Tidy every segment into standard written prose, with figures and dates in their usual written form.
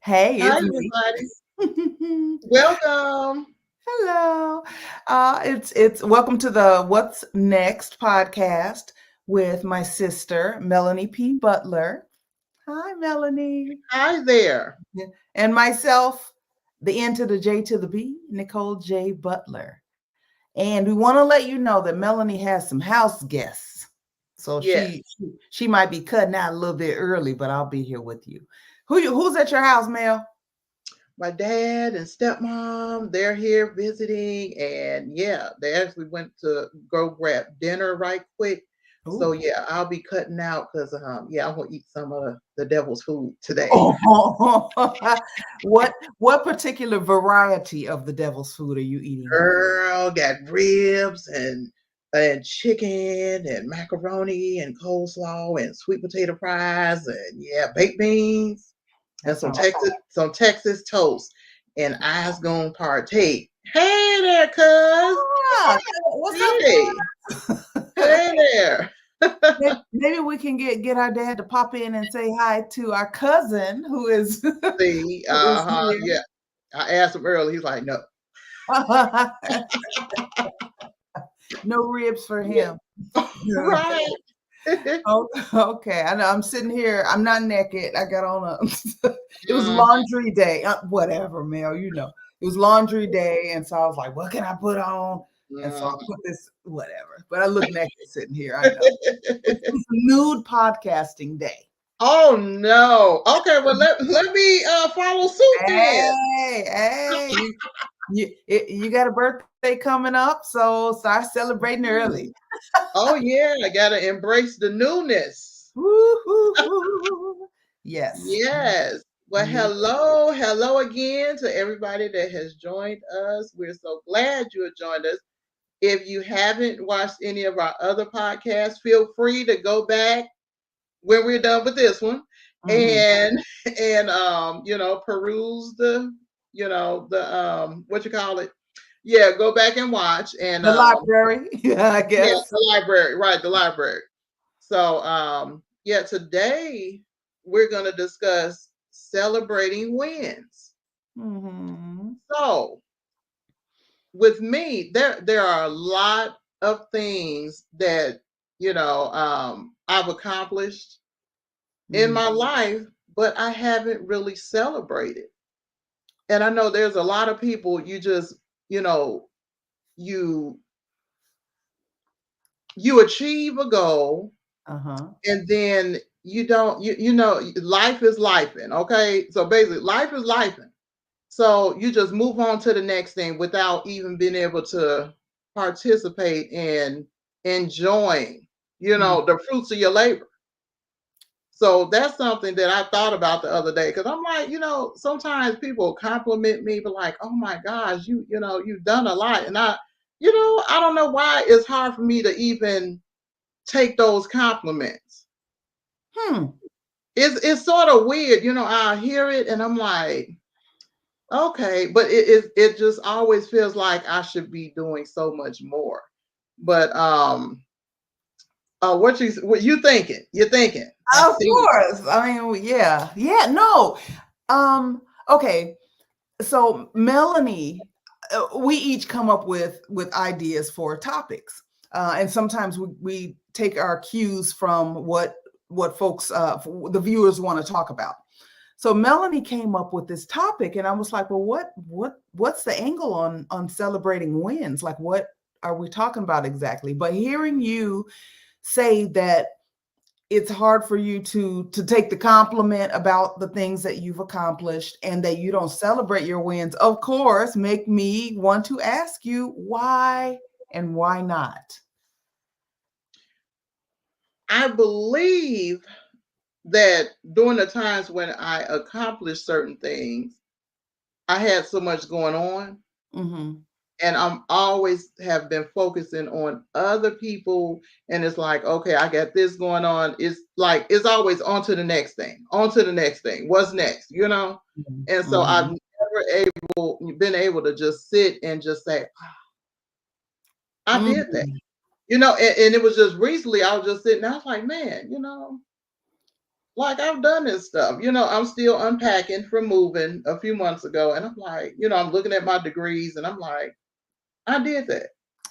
Hey, Hi, it's me. everybody. Welcome. Hello. It's welcome to the What's Next podcast with my sister Melanie P. Butler. Hi, Melanie. Hi there. Yeah. And myself, the N to the J to the B, Nicole J. Butler. And we want to let you know that Melanie has some house guests. So Yes, she might be cutting out a little bit early, but I'll be here with you. Who's at your house, Mel? my dad and stepmom, they're here visiting. And yeah, they actually went to go grab dinner right quick. So Ooh. yeah, I'll be cutting out because yeah, I want to eat some of the devil's food today. Oh, what particular variety of the devil's food are you eating? Girl, got ribs and chicken and macaroni and coleslaw and sweet potato fries and yeah, baked beans. And That some sounds. Texas toast, and I's gonna partake. Hey there, cuz. Ah, what's up, Hey, cuz? hey there. Maybe we can get our dad to pop in and say hi to our cousin who is See, who is yeah. I asked him earlier. He's like, no. here. No ribs for Yeah, him. Yeah. right. Oh, okay. I know I'm sitting here. I'm not naked. I got on a it was Mhm. laundry day. Whatever, Mel, It was laundry day. And so I was like, what can I put on? And so I Mhm. put this, whatever. But I look naked sitting here. I know. It's nude podcasting day. Oh no. Okay, well let me follow suit then. Hey, you got a birthday coming up, so start celebrating early. Mm. Oh yeah, I gotta embrace the newness. Woo-hoo-hoo. Yes. Yes. Well, Yeah. hello again to everybody that has joined us. We're so glad you have joined us. If you haven't watched any of our other podcasts, feel free to go back when we're done with this one Mhm. and peruse the what you call it. Yeah, go back and watch and The library, yeah, I yeah, guess. the library, right, the library. So, yeah, today we're going to discuss celebrating wins. Mhm. So, with me, there are a lot of things that I've accomplished in Mhm. my life, but I haven't really celebrated. And I know there's a lot of people you just you know you you achieve a goal Uh-huh. and then you don't life is lifing, okay, so basically life is lifing, so you just move on to the next thing without even being able to participate in enjoying Mhm. the fruits of your labor. So that's something that I thought about the other day because I'm like, sometimes people compliment me but like, oh my gosh, you've done a lot, and I don't know why it's hard for me to even take those compliments. Hmm. It's sort of weird, I hear it and I'm like, okay, but it just always feels like I should be doing so much more. But what you thinking? You're thinking. I Of see. course. I mean, yeah. Yeah, no. Okay. So Melanie, we each come up with ideas for topics. And sometimes we take our cues from what folks the viewers want to talk about. So Melanie came up with this topic, and I was like, well, what's the angle on celebrating wins? Like, what are we talking about exactly? But hearing you say that it's hard for you to take the compliment about the things that you've accomplished and that you don't celebrate your wins, of course, make me want to ask you why and why not. I believe that during the times when I accomplished certain things, I had so much going on, Hmm. and I'm always have been focusing on other people, and it's like, okay, I got this going on. It's like it's always on to the next thing. What's next? And so I've Hmm. been able to just sit and just say, I did that. Hmm. And it was just recently I was just sitting there, I was like, man, like I've done this stuff. I'm still unpacking from moving a few months ago, and I'm like, I'm looking at my degrees, and I'm like, I did that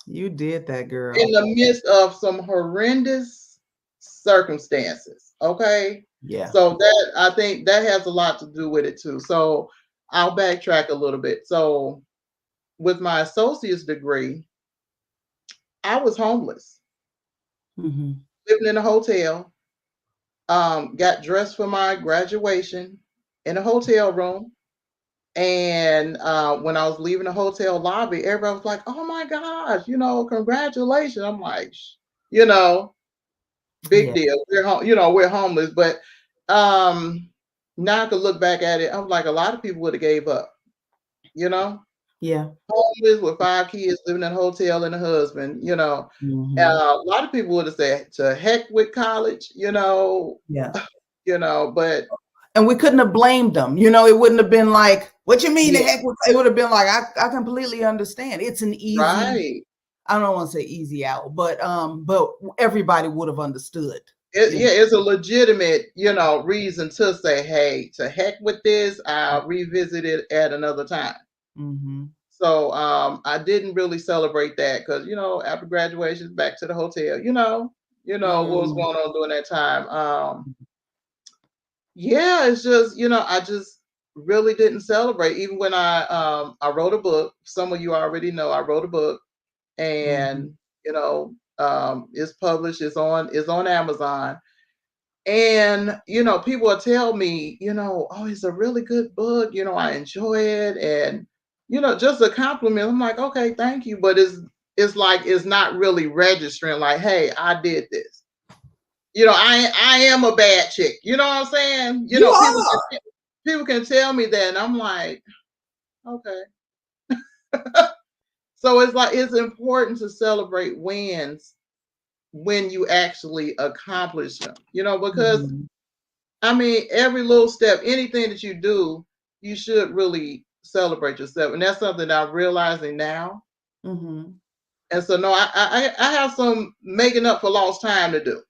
You did that, in girl. the midst of some horrendous circumstances. Okay. Yeah. So that I think that has a lot to do with it too. So I'll backtrack a little bit. So with my associate's degree, I was homeless, Hmm. living in a hotel, got dressed for my graduation in a hotel room. And when I was leaving the hotel lobby, everybody was like, "Oh my gosh, congratulations!" I'm like, you know, big Yeah. deal. We're homeless, but now I could look back at it. I'm like, a lot of people would have gave up. You know, Yeah. homeless with 5 kids, living in a hotel and a husband. Hmm. A lot of people would have said, "To heck with college." Yeah. But And we couldn't have blamed them. It wouldn't have been like, what you mean the yeah, heck? It would have been like, I completely understand. It's an easy, right. I don't want to say easy out, but everybody would have understood. Yeah, it's a legitimate, reason to say, "Hey, to heck with this. I'll revisit it at another time." Mm-hmm. So I didn't really celebrate that because after graduation, back to the hotel. What was Mm. going on during that time. Yeah, it's just I just really didn't celebrate. Even when I wrote a book. Some of you already know I wrote a book, Mm-hmm. and it's published. It's on Amazon. And people will tell me, "Oh, it's a really good book. I enjoy it." And just a compliment. I'm like, "Okay, thank you," but it's like it's not really registering. Like, "Hey, I did this." I am a bad chick. You know what I'm saying? You People can tell me that, and I'm like, okay. So it's like it's important to celebrate wins when you actually accomplish them. Because are. I mean, every little step, anything that you do, you should really celebrate yourself, and that's something that I'm realizing now. Mm-hmm. And so, no, I have some making up for lost time to do.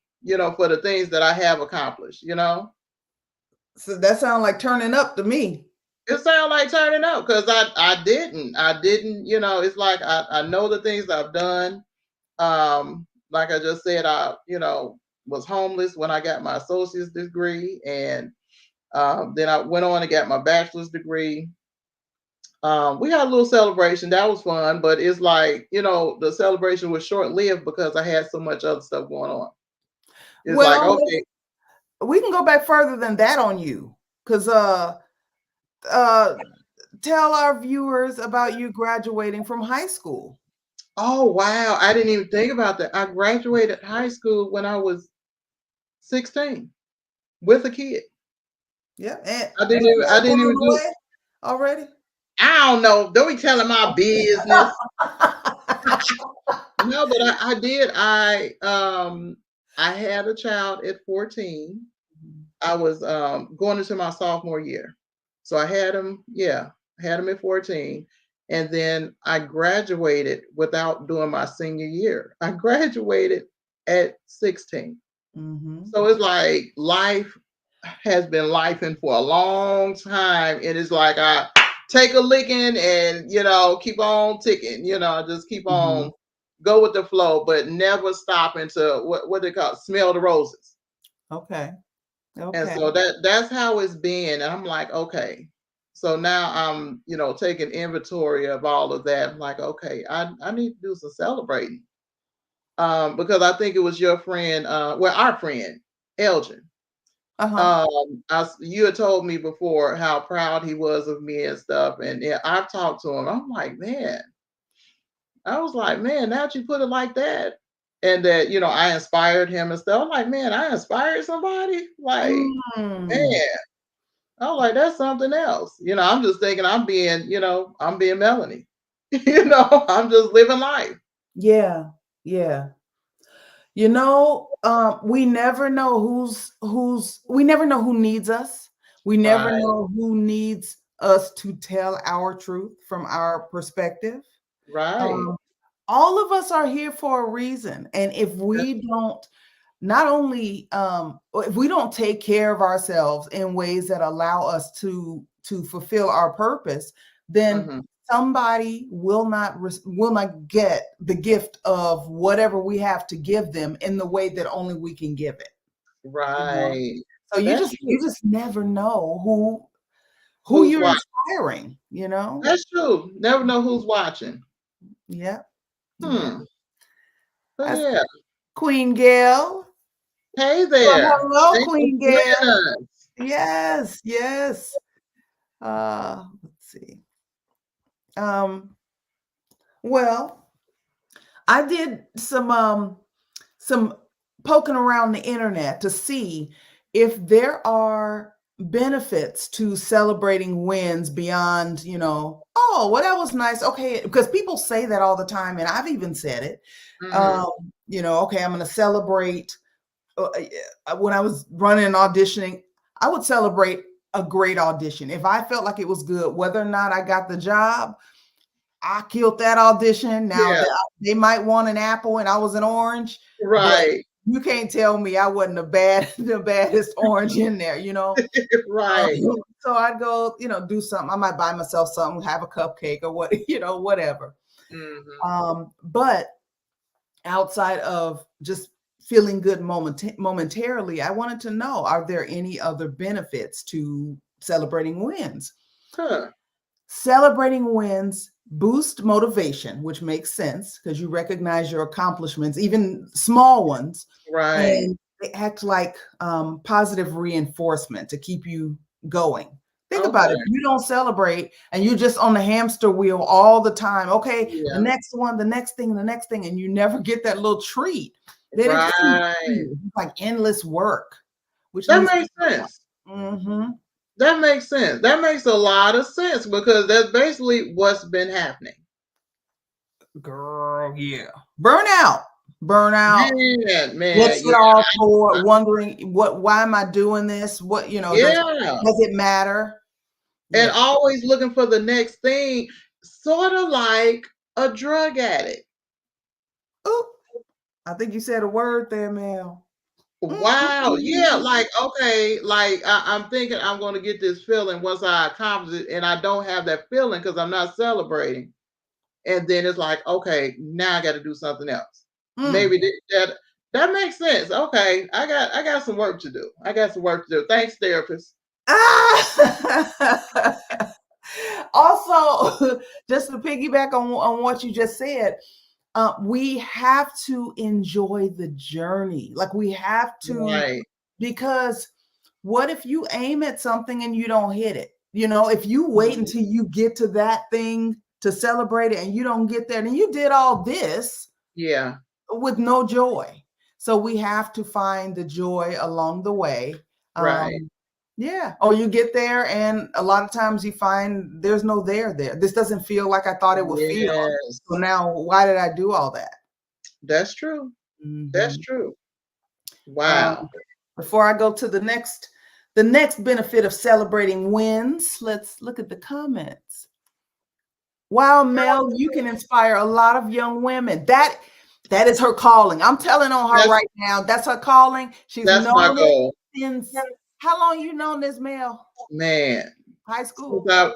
For the things that I have accomplished. So that sounds like turning up to me. It sounds like turning up because I didn't. It's like I know the things I've done. Like I just said, I was homeless when I got my associate's degree, and then I went on and got my bachelor's degree. We had a little celebration. That was fun, but it's like, the celebration was short lived because I had so much other stuff going on. It's like, Well, okay, we can go back further than that on you, because uh, tell our viewers about you graduating from high school. oh wow, I didn't even think about that. I graduated high school when I was 16 with a kid. Yeah, and I didn't one even I more didn't blown even do away already. I don't know. Don't be telling my business. No, but I did. I had a child at 14. I was going into my sophomore year. So I had him, yeah, I had him at 14. And then I graduated without doing my senior year. I graduated at 16. Mm-hmm. So it's like life has been lifing for a long time. And it's like I take a licking and keep on ticking, just keep Mm-hmm. on go with the flow, but never stopping to what they call smell the roses. Okay. And Okay. so that's how it's been. And I'm like, okay. So now I'm, taking inventory of all of that. I'm like, okay, I need to do some celebrating. Because I think it was your friend, our friend, Elgin. Uh-huh. You had told me before how proud he was of me and stuff. And yeah, I've talked to him. I'm like, man, I was like, man, now that you put it like that, and that, I inspired him and stuff. I'm like, man, I inspired somebody. Like, Mm. man. I'm like, that's something else. I'm just thinking I'm being Melanie. I'm just living life. Yeah. Yeah. We never know we never know who needs us. We never Right, know who needs us to tell our truth from our perspective. right, Um, all of us are here for a reason. And if we don't not only if we don't take care of ourselves in ways that allow us to fulfill our purpose, then Mhm. somebody will not get the gift of whatever we have to give them in the way that only we can give it. You know? Right. So That's true. you just never know who Who's you're watching? inspiring, you know? That's true. Never know who's watching. Yeah. Yeah. Hmm. But That's yeah. Queen Gail. Hey Well, there. hello, Thanks for Queen joining Gail. us. Yes, yes. Let's see. Um, well, I did some poking around the internet to see if there are benefits to celebrating wins beyond, oh, well, that was nice. Okay, because people say that all the time, and I've even said it. Mhm. Okay, I'm going to celebrate. When I was running and auditioning, I would celebrate a great audition. If I felt like it was good, whether or not I got the job, I killed that audition. Now Yeah. they might want an apple and I was an orange, but Right. you can't tell me I wasn't the baddest orange in there, Right. So I'd go, do something. I might buy myself something, have a cupcake or what, whatever. Mhm. But outside of just feeling good momentarily, I wanted to know, are there any other benefits to celebrating wins? Huh. Celebrating wins boost motivation, which makes sense because you recognize your accomplishments, even small ones, Right. and they act like positive reinforcement to keep you going. Think about it. Okay. If you don't celebrate and you're just on the hamster wheel all the time, okay, the Yeah. next one, the next thing, the next thing, and you never get that little treat, then it doesn't Right. it's like endless work, which That leads makes to sense. mm-hmm. That makes sense. That makes a lot of sense because that's basically what's been happening. Girl, yeah. Burnout. Burnout. Man, Gets it yeah, all for wondering why am I doing this? What, yeah. does it matter? And Yeah. always looking for the next thing, sort of like a drug addict. Oop, I think you said a word there, Mel. Wow. Yeah. Like, okay, like I'm thinking I'm going to get this feeling once I accomplish it, and I don't have that feeling because I'm not celebrating. And then it's like, okay, now I got to do something else. Mm. Maybe that makes sense. Okay, I got some work to do. I got some work to do. Thanks, therapist. Ah! Also, just to piggyback on what you just said, we have to enjoy the journey. Like we have to, Right. because what if you aim at something and you don't hit it? If you wait Mhm. until you get to that thing to celebrate it and you don't get there, then you did all this Yeah. with no joy. So we have to find the joy along the way. Right. Yeah. Or you get there and a lot of times you find there's no there. This doesn't feel like I thought it would feel. Yes. So now why did I do all that? That's true. That's Mhm. true. Um, Wow. before I go to the next benefit of celebrating wins, let's look at the comments. Wow, Mel, you can inspire a lot of young women. That is her calling. I'm telling on her That's right now. That's her calling. She's that's my known it goal. since how long you known this, Mel? Man. High Since school? I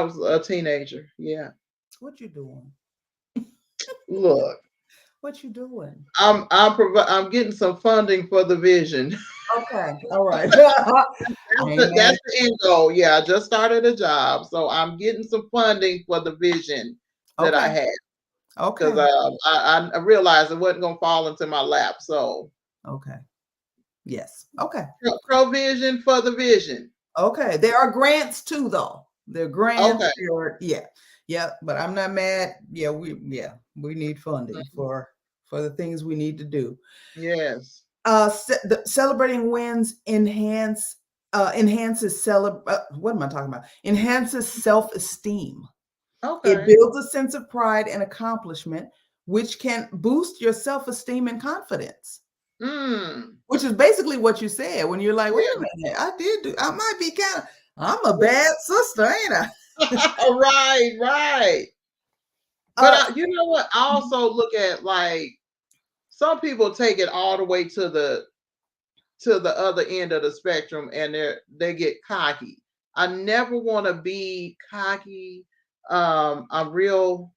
was a teenager. Yeah. What you doing? Look, What you doing? I'm getting some funding for the vision. Okay. All right. That's Amen. the end goal. Yeah, I just started a job, so I'm getting some funding for the vision that I Okay. had because Okay. I realized it wasn't going to fall into my lap. So Okay. Yes. Okay. provision for the vision. Okay. There are grants too, though. There are grants. Okay. Yeah. Yeah. But I'm not mad. We need funding for the things we need to do. Yes. Celebrating wins what am I talking about? Enhances self-esteem. It Okay. builds a sense of pride and accomplishment, which can boost your self-esteem and confidence. Mm. Which is basically what you said when you're like, wait a Yeah. minute, I might be I'm a bad sister, ain't I? Right. Right. But Uh, you know what? I also look at like some people take it all the way to to the other end of the spectrum and they get cocky. I never want to be cocky. I'm real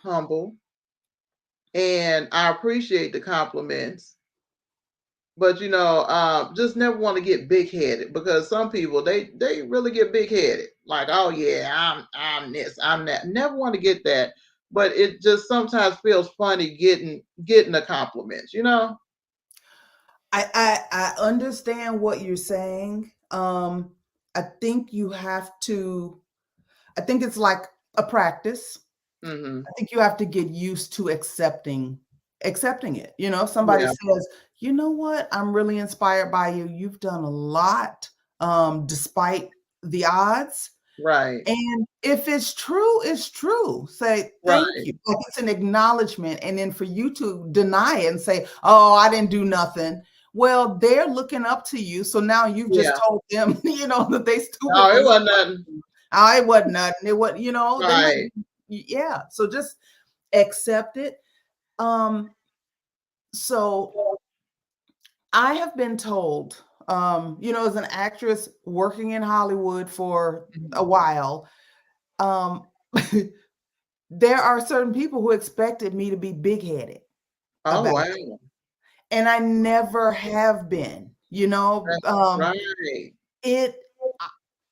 humble and I appreciate the compliments. But just never want to get big headed because some people they really get big headed. Like, oh yeah, I'm this, I'm that. Never want to get that. But it just sometimes feels funny getting the compliments. I understand what you're saying. I think you have to. I think it's like a practice. Hmm. I think you have to get used to accepting it. Somebody Yeah. says, "You know what? I'm really inspired by you. You've done a lot, despite the odds." Right. And if it's true, it's true. Say thank Right. you. Like it's an acknowledgement. And then for you to deny it and say, "Oh, I didn't do nothing." Well, they're looking up to you. So now you've just Yeah. told them, that they stupid No, for it looking wasn't up nothing. to you. Oh, it wasn't nothing. It was, they might, Right. yeah. So just accept it. Um, so I have been told, as an actress working in Hollywood for a Mhm. while, um, there are certain people who expected me to be big-headed Oh about wow. it, and I never have been, That's right. it I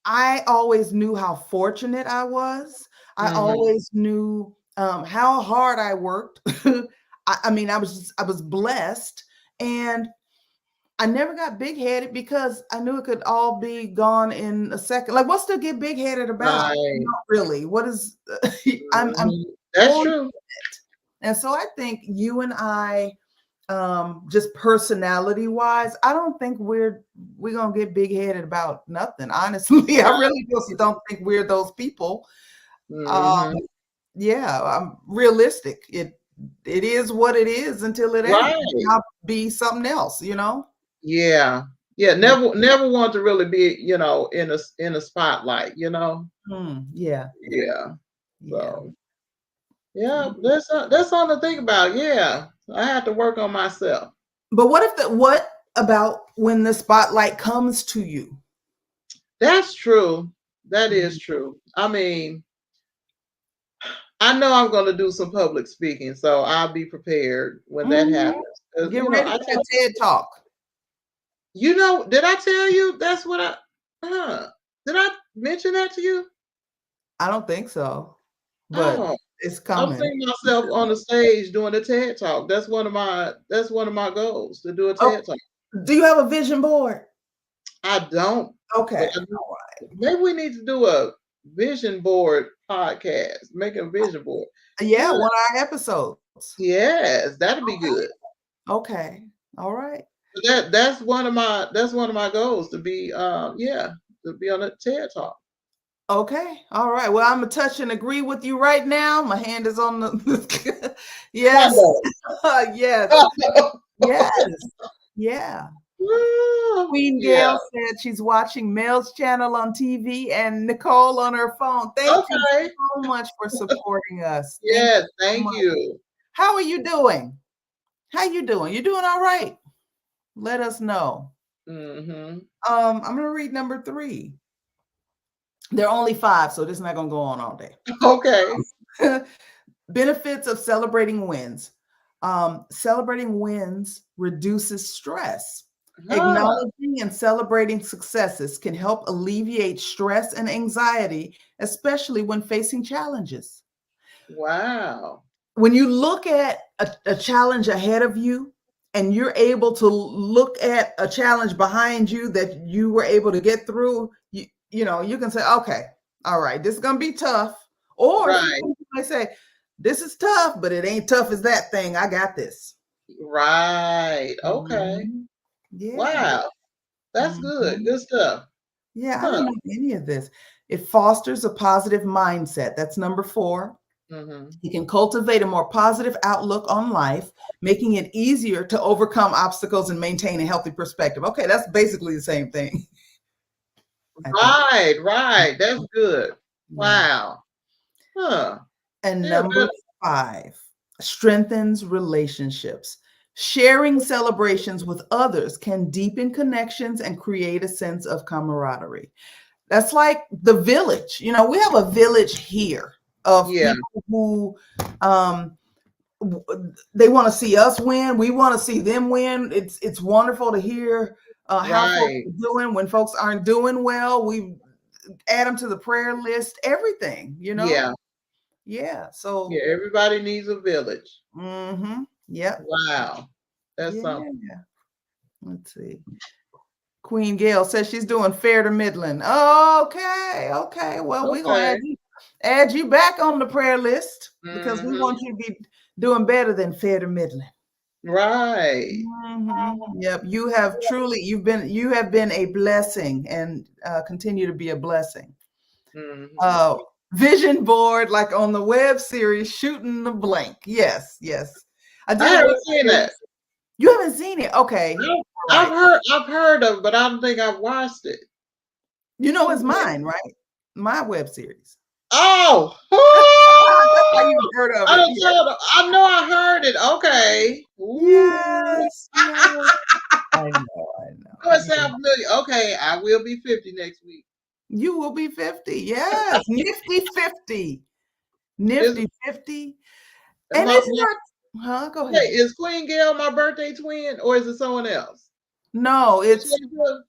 I always knew how fortunate I was. I Hmm. always knew, how hard I worked. I mean, I was blessed, and I never got big-headed because I knew it could all be gone in a second. Like, what's to get big-headed about? Right. Not really. What is I'm Mhm. That's on true. it. And so I think you and I, just personality wise, I don't think we're gonna get big headed about nothing. Honestly, I Right. really just don't think we're those people. Um, Hmm. yeah, I'm realistic. It is what it is until it ain't. Right. I'll be something else. Yeah. Yeah. Yeah. Never want to really be, in a spotlight. Yeah. Yeah. Yeah. So yeah, that's something to think about. Yeah. I have to work on myself. But what about when the spotlight comes to you? That's true. That is Mhm. true. I mean, I know I'm going to do some public speaking, so I'll be prepared when that Mhm. happens. 'Cause, Get ready I for that tell TED talk. did I tell you that's what did I mention that to you? I don't think so, but Oh, it's I'm coming. seeing myself on the stage doing a TED talk. That's one of my goals to do a Oh, TED talk. do you have a vision board? I don't, but Okay. maybe we need to do a vision board podcast. Make a vision board. Yeah, Yeah, one of our episodes. yes, that'd be good. Okay. All right. That's one of my goals to be to be on a TED talk. Okay. All right. Well, I'm gonna touch and agree with you right now. My hand is on the yes. Wonderful. Yes. Yes. Yeah. Queen Yeah. Gail said she's watching Mel's channel on TV and Nicole on her phone. Thank you Okay. so much for supporting us. Thank Yes, you so thank much. you. How are you doing? How you doing? You doing all right? Let us know. Mhm. I'm gonna read number 3. There are only 5, so this is not gonna go on all day. Okay. Benefits of celebrating wins. Celebrating wins reduces stress. Huh. Acknowledging and celebrating successes can help alleviate stress and anxiety, especially when facing challenges. Wow. When you look at a challenge ahead of you and you're able to look at a challenge behind you that you were able to get through, you can say, okay, all right, this is going to be tough. Or Right. sometimes you might say, this is tough, but it ain't tough as that thing. I got this. Right. Okay. Mhm. Yeah. Wow. That's good. Mhm. Good stuff. Yeah, I Huh. didn't know any of this. It fosters a positive mindset. That's number 4. Mhm. You can cultivate a more positive outlook on life, making it easier to overcome obstacles and maintain a healthy perspective. Okay, that's basically the same thing, I think. Right, right. That's good. Yeah. Wow. Huh. And Yeah, number 5, strengthens relationships. Sharing celebrations with others can deepen connections and create a sense of camaraderie. That's like the village. You know, we have a village here of Yeah. people who um, they want to see us win. We want to see them win. It's wonderful to hear how folks Right. are doing. When folks aren't doing well, we add them to the prayer list. Everything, you know. Yeah. Yeah. So, Yeah. Everybody needs a village. yep. Wow. That's something. Yeah. Let's see. Queen Gail says she's doing fair to Midland. Okay. Okay. Well, we're gonna Okay. add you back on the prayer list because we Hmm. want you to be doing better than fair to Midland. Right. Yep, you have been a blessing and continue to be a blessing. Hmm. Vision board, like on the web series, Shooting the Blank. Yes, yes. I I did a web haven't seen series. that. You haven't seen it? Okay. No, All right. I've heard of, but I don't think I've watched it. You know it's Shoot me. mine, right? My web series. Oh, That's how you've heard of I it. don't tell. I know I heard it. Okay. Ooh. Yes, yes. I know, Oh, it yeah. sounds familiar. Okay, I will be 50 next week. You will be 50. Yes. Nifty 50. Is Nifty 50. And my, it's not, go wait, ahead. is Queen Gail my birthday twin, or is it someone else? No, Which it's, one is it?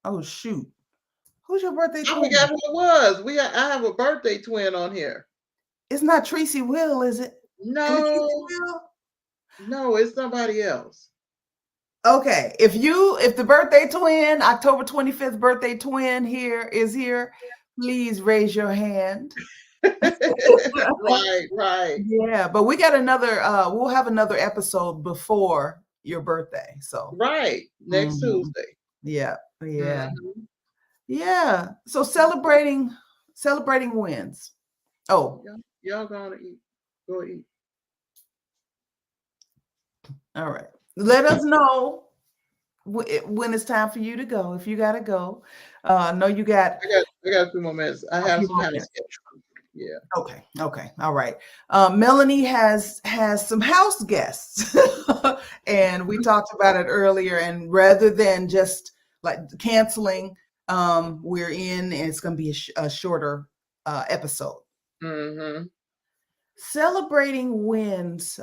oh shoot. Who's your birthday I twin? forgot who it was. I have a birthday twin on here. It's not Tracy Will, is it? Is it Tracy No, Will? no, it's somebody else. Okay. If the birthday twin, October 25th birthday twin is here, please raise your hand. Right, right, Yeah, but we got we'll have another episode before your birthday. So right. Next mhm. Tuesday. Yeah, yeah, Mhm. yeah. So celebrating wins. Oh, Y'all gonna eat? Go eat. all right. Let us know when it's time for you to go. If you gotta go, no, you got I got a few more minutes. I a have few some more kind of minutes. schedule. Yeah. Okay, okay, all right. Melanie has some house guests, and we talked about it earlier. And rather than just like canceling, we're in, and it's going to be a shorter episode. Mm-hmm. Celebrating wins.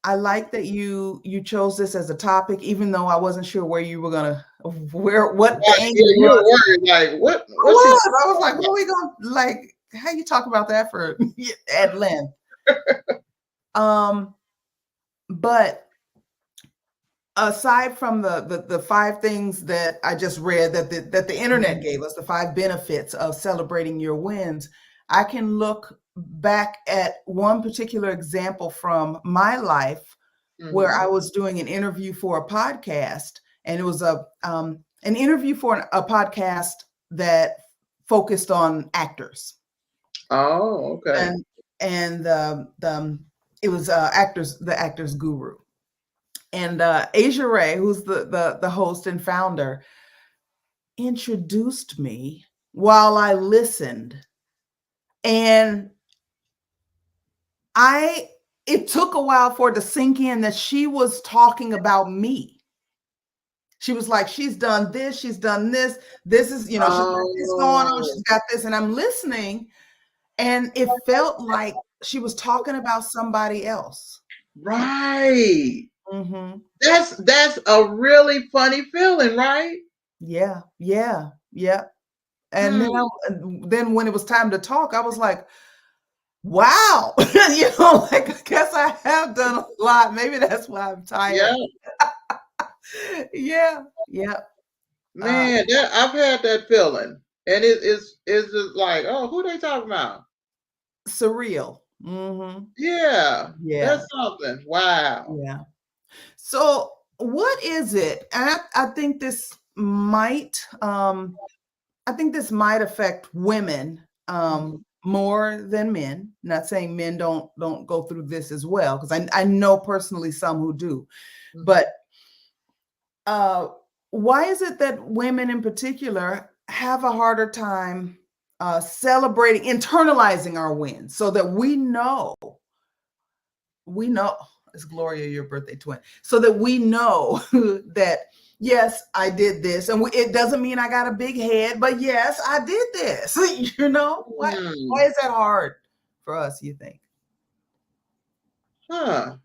I like that you chose this as a topic, even though I wasn't sure where you were gonna what the Right. angle Yeah, you were was. worried. Like, what? I What's he? was like, what are we going to like? How you talk about that for at length? But aside from the 5 things that I just read that the internet gave us, the 5 benefits of celebrating your wins, I can look back at one particular example from my life where I was doing an interview for a podcast, and it was an interview for a podcast that focused on actors. Oh, okay. And it was the actors guru, and Asia Ray, who's the host and founder, introduced me while I listened, and it took a while for it to sink in that she was talking about me. She was like, she's done this, she's done this. This is, she's got this going on, she's got this, and I'm listening. And it felt like she was talking about somebody else. Right. Mm-hmm. That's a really funny feeling, right? Yeah, yeah, yeah. And then when it was time to talk, I was like, wow, like I guess I have done a lot. Maybe that's why I'm tired. Yeah, yeah. Man, I've had that feeling. And it's just like, oh, who they talking about? Surreal. Mm-hmm. Yeah, Yeah, that's something. Wow. yeah. So what is it? And I think this might affect women more than men. Not saying men don't go through this as well, because I know personally some who do. But why is it that women in particular have a harder time internalizing our wins, so that we know Is Gloria your birthday twin? So that we know that, yes, I did this. And it doesn't mean I got a big head, but yes, I did this. You know, why is that hard for us, you think? Huh.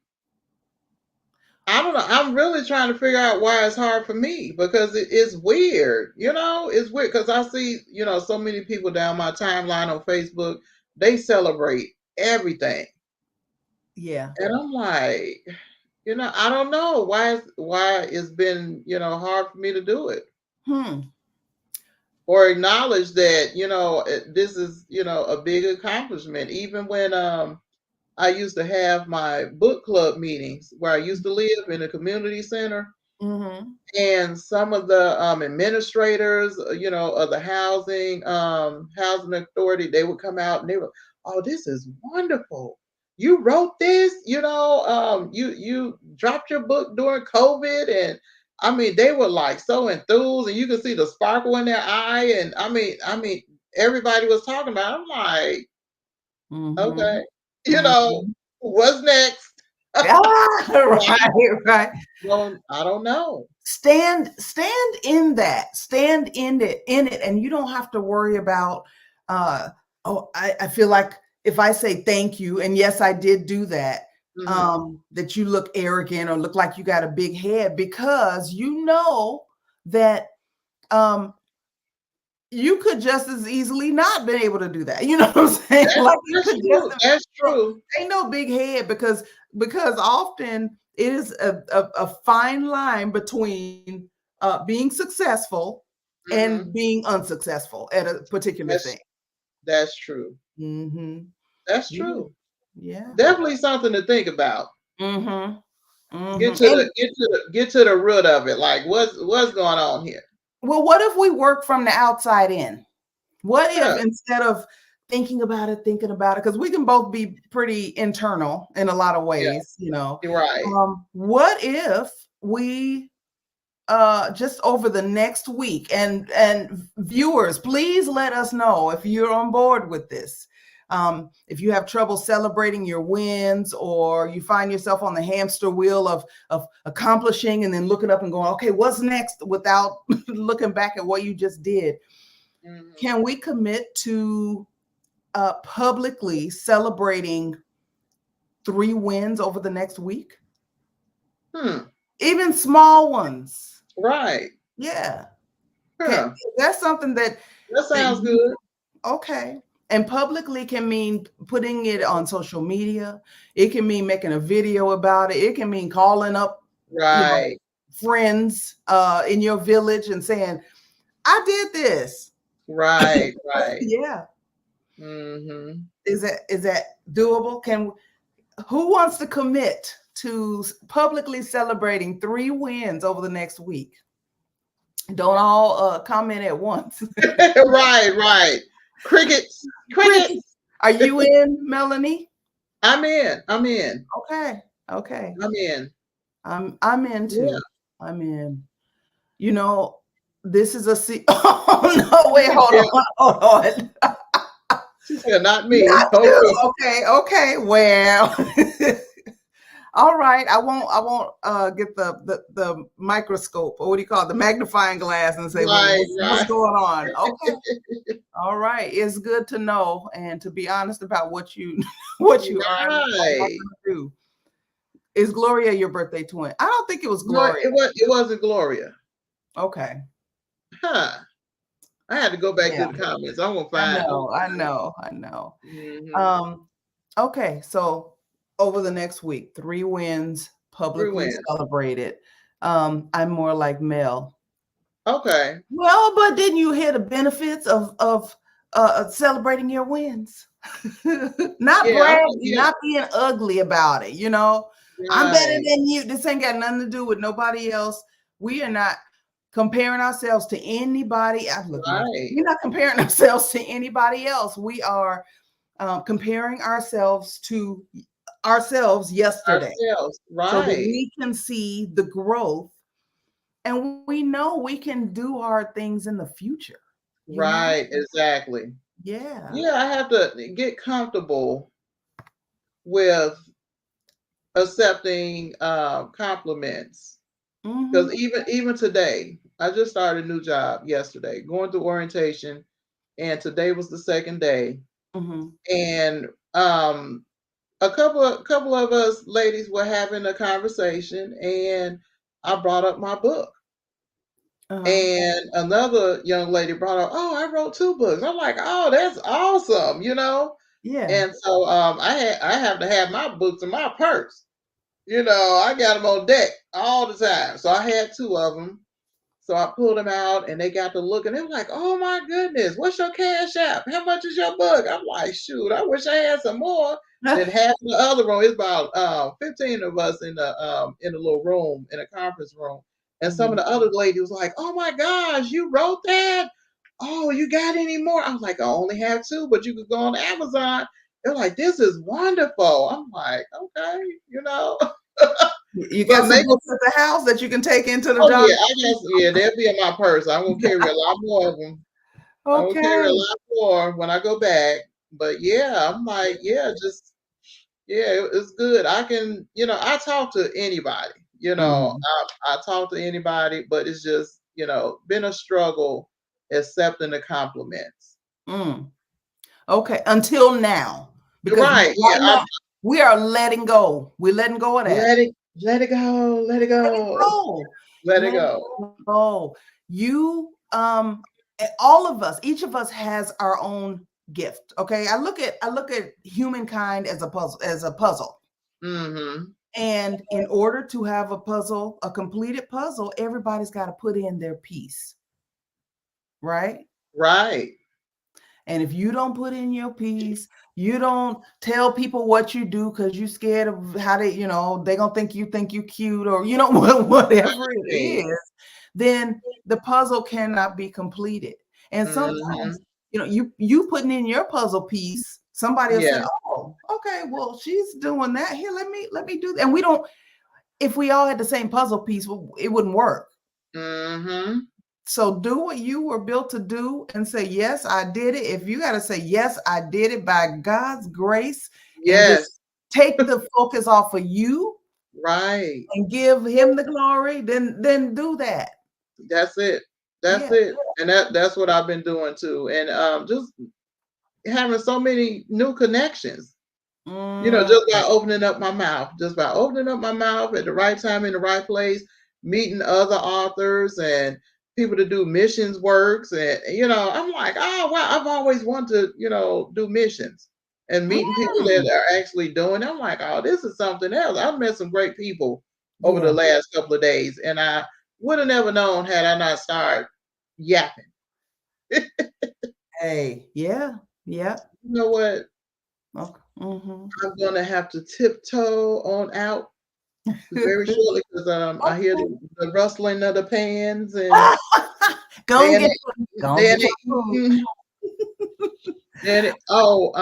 I don't know. I'm really trying to figure out why it's hard for me because it's weird. You know, it's weird because I see, you know, so many people down my timeline on Facebook, they celebrate everything. Yeah. And I'm like, you know, I don't know why it's been, you know, hard for me to do it. Or acknowledge that, you know, this is, you know, a big accomplishment. Even when I used to have my book club meetings where I used to live in a community center. Mm-hmm. And some of the administrators, you know, of the housing authority, they would come out and they were, oh, this is wonderful. You wrote this, you know, you dropped your book during COVID. And I mean, they were like so enthused and you could see the sparkle in their eye. And I mean, everybody was talking about it. I'm like, Mm-hmm. okay, you know, Mm-hmm. what's next? Right. I don't know. Stand in that. Stand in it, and you don't have to worry about. I feel like if I say thank you, and yes, I did do that. That you look arrogant or look like you got a big head because you know that you could just as easily not been able to do that. You know what I'm saying? Like you could True. just That's true. ain't no big head because often it is a fine line between being successful and being unsuccessful at a particular thing. That's true. Mm-hmm. That's Yeah. true. Yeah. Definitely something to think about. Mm-hmm. Get Mm-hmm. to the root of it. Like what's going on here? Well, what if we work from the outside in? What Yeah. if instead of thinking about it, because we can both be pretty internal in a lot of ways, you know. You're right. What if we just over the next week and viewers, please let us know if you're on board with this. If you have trouble celebrating your wins or you find yourself on the hamster wheel of accomplishing and then looking up and going, okay, what's next without looking back at what you just did. Can we commit to publicly celebrating 3 wins over the next week? Even small ones. Right. Yeah. That's something that sounds good. Okay. And publicly can mean putting it on social media. It can mean making a video about it. It can mean calling up friends in your village and saying, I did this. Right. Yeah. Is that doable? Who wants to commit to publicly celebrating 3 wins over the next week? Don't all comment at once. Right. Crickets. Are you in, Melanie? I'm in. Okay. I'm in. I'm in too. Yeah. I'm in. You know, this is oh no, wait, hold on. She said, not me. Not okay. Well, all right. I won't get the microscope, or what do you call it, the magnifying glass, and say, what's going on? Okay. All right. It's good to know and to be honest about what you are going to do. Is Gloria your birthday twin? I don't think it was Gloria. No, it wasn't Gloria. Okay. Huh. I had to go back to the comments. I'm gonna find. I know. Okay, so over the next week, 3 wins, publicly celebrated. I'm more like Mel. Okay. Well, but didn't you hear the benefits of celebrating your wins? Not bragging, not being ugly about it. You know, I'm better than you. This ain't got nothing to do with nobody else. We are not comparing ourselves to anybody. We're not comparing ourselves to anybody else. We are comparing ourselves to ourselves yesterday, so that we can see the growth, and we know we can do hard things in the future. Right, exactly. Yeah. I have to get comfortable with accepting compliments. Because even today, I just started a new job yesterday, going through orientation, and today was the second day. And a couple of us ladies were having a conversation, and I brought up my book. And another young lady brought up, "Oh, I wrote 2 books." I'm like, "Oh, that's awesome," you know? Yeah. And so I have to have my books in my purse. You know, I got them on deck all the time. So I had 2 of them. So I pulled them out and they got to look and they were like, "Oh my goodness, what's your cash app? How much is your book?" I'm like, "Shoot, I wish I had some more." Then half the other room, it's about 15 of us in a little room, in a conference room. And some of the other ladies was like, "Oh my gosh, you wrote that? Oh, you got any more?" I was like, "I only have 2, but you could go on Amazon." They're like, "This is wonderful." I'm like, "Okay, you know." You But got some maybe, books at the house that you can take into the oh job? yeah, I guess, yeah, they'll be in my purse. I'm gonna carry a lot more of them. I'm gonna carry a Okay. lot more when I go back. But yeah, I'm like, yeah, just yeah, it's good. I can, I talk to anybody. Mm, I talk to anybody, but it's just, been a struggle accepting the compliments. mm. Okay. Until now, because Right. right Yeah. now we are letting go. We're letting go of that. Let it go. Let it Let it go. go. Let it Let it go. go. You, all of us, each of us has our own gift. Okay. I look at humankind as a puzzle. Mm-hmm. And in order to have a puzzle, a completed puzzle, everybody's got to put in their piece, right? Right. And if you don't put in your piece, you don't tell people what you do because you're scared of how they're gonna think you cute, or whatever it Right. is, then the puzzle cannot be completed. And Mm-hmm. sometimes, you putting in your puzzle piece, somebody will say, Yeah. "Oh, okay, well, she's doing that. Here, let me do that." And we don't, if we all had the same puzzle piece, well, it wouldn't work. Mm-hmm. So do what you were built to do and say, "Yes, I did it." If you got to say, "Yes, I did it by God's grace," and just Yes. take the focus off of you Right. and give him the glory, then do that. That's it. That's Yeah. it. And that's what I've been doing too. And just having so many new connections. Mm, Just by opening up my mouth, just by opening up my mouth at the right time in the right place, meeting other authors and people to do missions works. And, I'm like, oh, wow, I've always wanted to, do missions and meeting people that mm. are actually doing it. I'm like, oh, this is something else. I've met some great people over the Yeah. last couple of days, and I would have never known had I not started yapping. Hey, yeah. Yeah. You know what? Okay. Mm-hmm. I'm going to have to tiptoe on out very shortly because I hear Okay. the rustling of the pans and Go and then get go and then get your food. then oh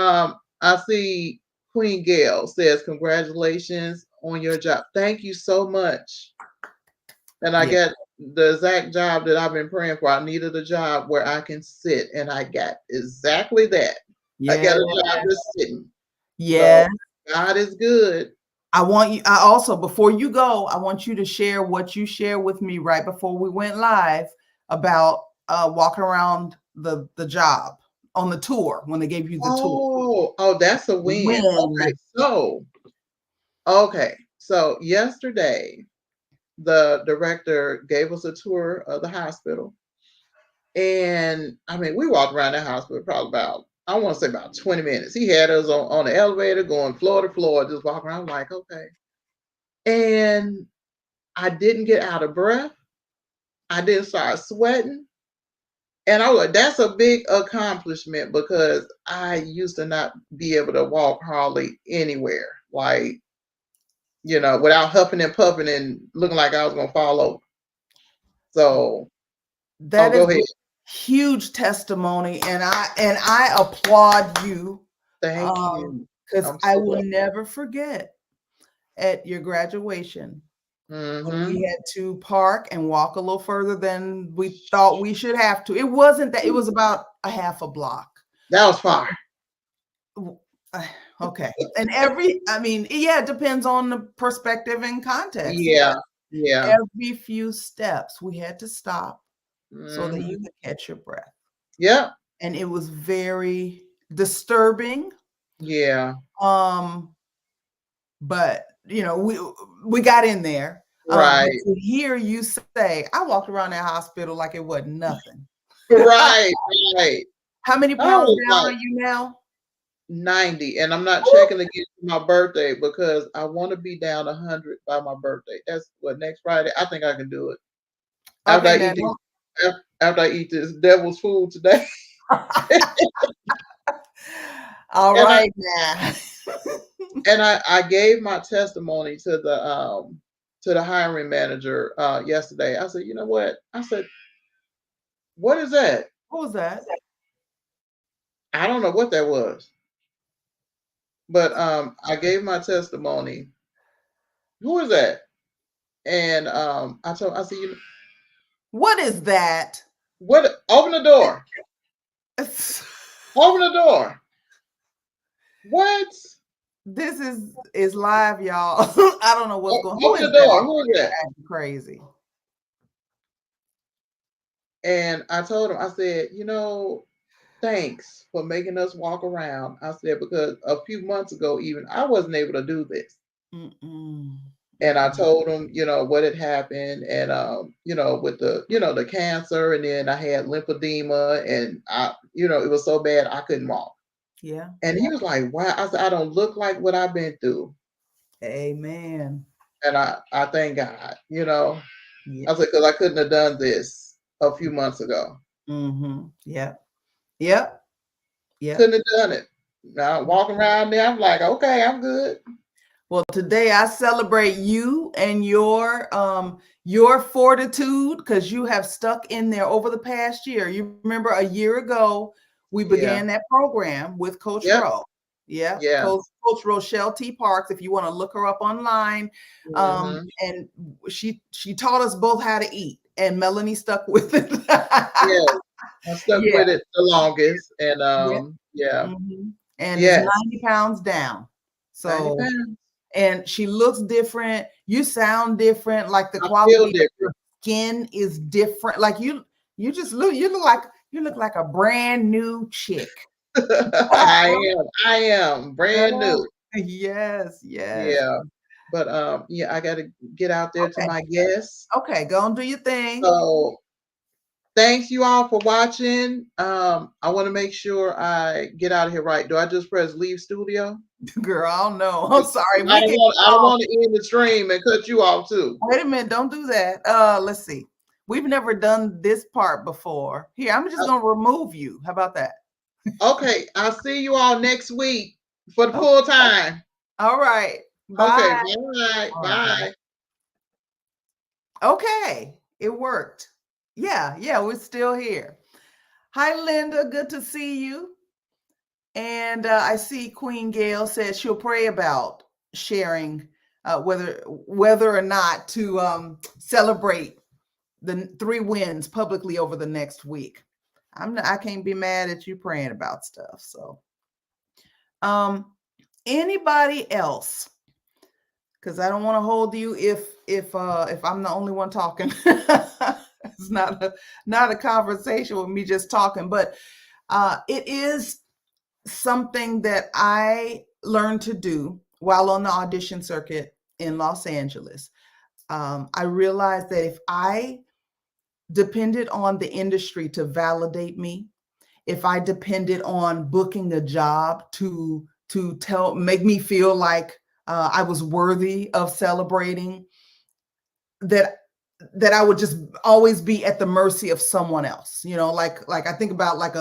I see Queen Gail says congratulations on your job. Thank you so much. And I Yeah. got the exact job that I've been praying for. I needed a job where I can sit, and I got exactly that. I Yeah. got a job that's sitting. So Yeah. God is good. I also, before you go, I want you to share what you shared with me right before we went live about walking around the job on the tour when they gave you the tour. Oh, that's a win. When? Okay, so yesterday the director gave us a tour of the hospital. And I mean, we walked around the hospital probably about, I want to say about 20 minutes. He had us on the elevator going floor to floor, just walking around like, okay. And I didn't get out of breath. I didn't start sweating. And I was like, that's a big accomplishment because I used to not be able to walk hardly anywhere, like, without huffing and puffing and looking like I was going to fall over. So, oh, That is go ahead. huge testimony, and I applaud you, Thank you. because I'm I so will glad. never forget at your graduation when we Mm-hmm. had to park and walk a little further than we thought we should have to. It was about a half a block. That was far. Okay. And it depends on the perspective and context. Yeah. Yeah. Every few steps we had to stop so that you Mhm. could catch your breath. Yep. And it was very disturbing. Yeah. But we got in there. But Right. to hear you say, I walked around that hospital like it wasn't nothing. Right. Right. How many I pounds was down like are you now? 90, and I'm not checking again for my birthday because I want to be down 100 by my birthday. That's what, next Friday. I think I can do it after Okay, I now eat after I eat this devil's food today. all And I right now. and I gave my testimony to the hiring manager yesterday. I said, you know what? I said, what is that? What was that? I don't know what that was, but I gave my testimony. Who is that? And I said, you know, What is that? what? Open the door. Open the door. What? This is live, y'all. I don't know what's going on. Who Open is the that door. Who is that? acting crazy? And I told him, I said, you know, thanks for making us walk around. I said, because a few months ago, even I wasn't able to do this. Mm-mm. And I Mm-mm. told him, you know, what had happened and you know, with the cancer, and then I had lymphedema, and it was so bad I couldn't walk. Yeah. And he was like, wow. I said, I don't look like what I've been through. Amen. And I thank God, Yeah. I said, because I couldn't have done this a few months ago. Mm-hmm. Yep. Yep. Yep. Couldn't have done it. Now walking around there, I'm like, okay, I'm good. Well, today I celebrate you and your fortitude, because you have stuck in there over the past year. You remember a year ago we Yeah. began that program with Coach Yep. Rowe. Yeah. Yeah. Coach Rochelle T. Parks, if you want to look her up online. Mhm. And she taught us both how to eat, and Melanie stuck with it. Yeah. I stuck Yeah. with it the longest. And Yeah. yeah. Mhm. And is Yes. 90 pounds down. 90 So, pounds. and she looks different. You sound different. Like the I feel quality of your different. skin is different. Like you look like a brand new chick. I am brand new. Yes, yes. Yeah. But yeah, I gotta get out there to Okay. my guests. Okay, go and do your thing. So thanks you all for watching. I want to make sure I get out of here right. Do I just press leave studio? Girl, I don't know. I'm sorry. I don't want to end the stream and cut you off too. Wait a minute, don't do that. Let's see. We've never done this part before. Here, I'm just gonna remove you. How about that? Okay, I'll see you all next week for the full time. All right. Okay, Bye. bye. All right, Bye. okay, it worked. Yeah, we're still here. Hi, Linda. Good to see you. And I see Queen Gail said she'll pray about sharing whether or not to celebrate the 3 wins publicly over the next week. I can't be mad at you praying about stuff. So, anybody else? Because I don't want to hold you if I'm the only one talking. It's not a conversation with me just talking, but it is something that I learned to do while on the audition circuit in Los Angeles. I realized that if I depended on the industry to validate me, if I depended on booking a job to make me feel like I was worthy of celebrating, that I would just always be at the mercy of someone else. Like I think about like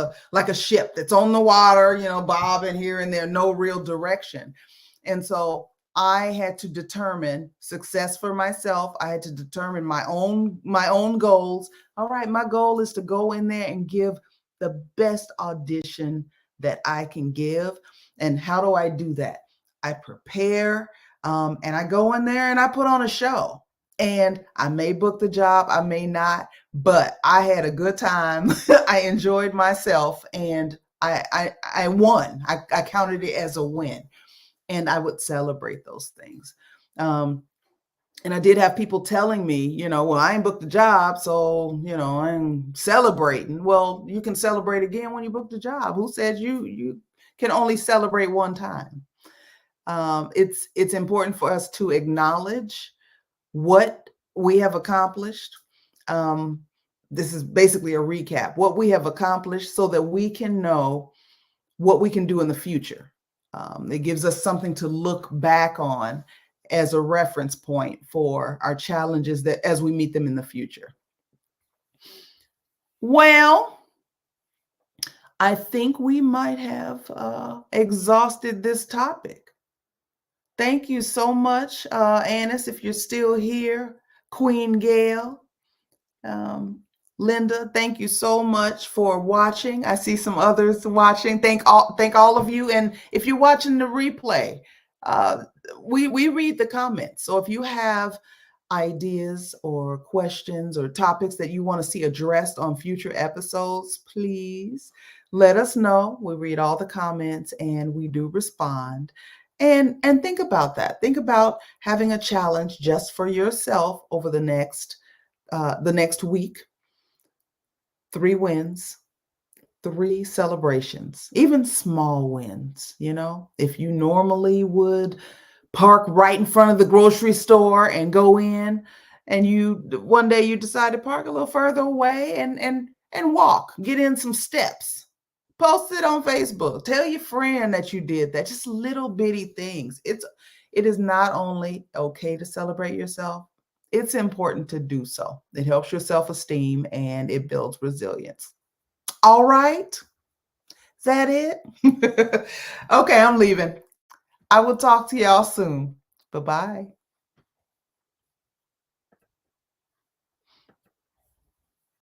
a ship that's on the water, bobbing here and there, no real direction. And so I had to determine success for myself. I had to determine my own goals. All right, my goal is to go in there and give the best audition that I can give. And how do I do that? I prepare, and I go in there and I put on a show. And I may book the job, I may not, but I had a good time. I enjoyed myself, and I won. I counted it as a win. and I would celebrate those things. And I did have people telling me, well, I ain't booked a job, so, I'm celebrating. Well, you can celebrate again when you book the job. Who said you can only celebrate one time? It's important for us to acknowledge what we have accomplished. This is basically a recap, what we have accomplished, so that we can know what we can do in the future. It gives us something to look back on as a reference point for our challenges that as we meet them in the future. Well, I think we might have exhausted this topic. Thank you so much, Annis, if you're still here. Queen Gail, Linda, thank you so much for watching. I see some others watching. Thank all of you. And if you're watching the replay, we read the comments. So if you have ideas or questions or topics that you want to see addressed on future episodes, please let us know. We read all the comments and we do respond. And think about that. Think about having a challenge just for yourself over the next week. 3 wins, 3 celebrations, even small wins. If you normally would park right in front of the grocery store and go in, and one day you decide to park a little further away and walk, get in some steps, post it on Facebook, tell your friend that you did that. Just little bitty things. It is not only okay to celebrate yourself, it's important to do so. It helps your self-esteem and it builds resilience. All right. Is that it? Okay, I'm leaving. I will talk to y'all soon. Bye-bye.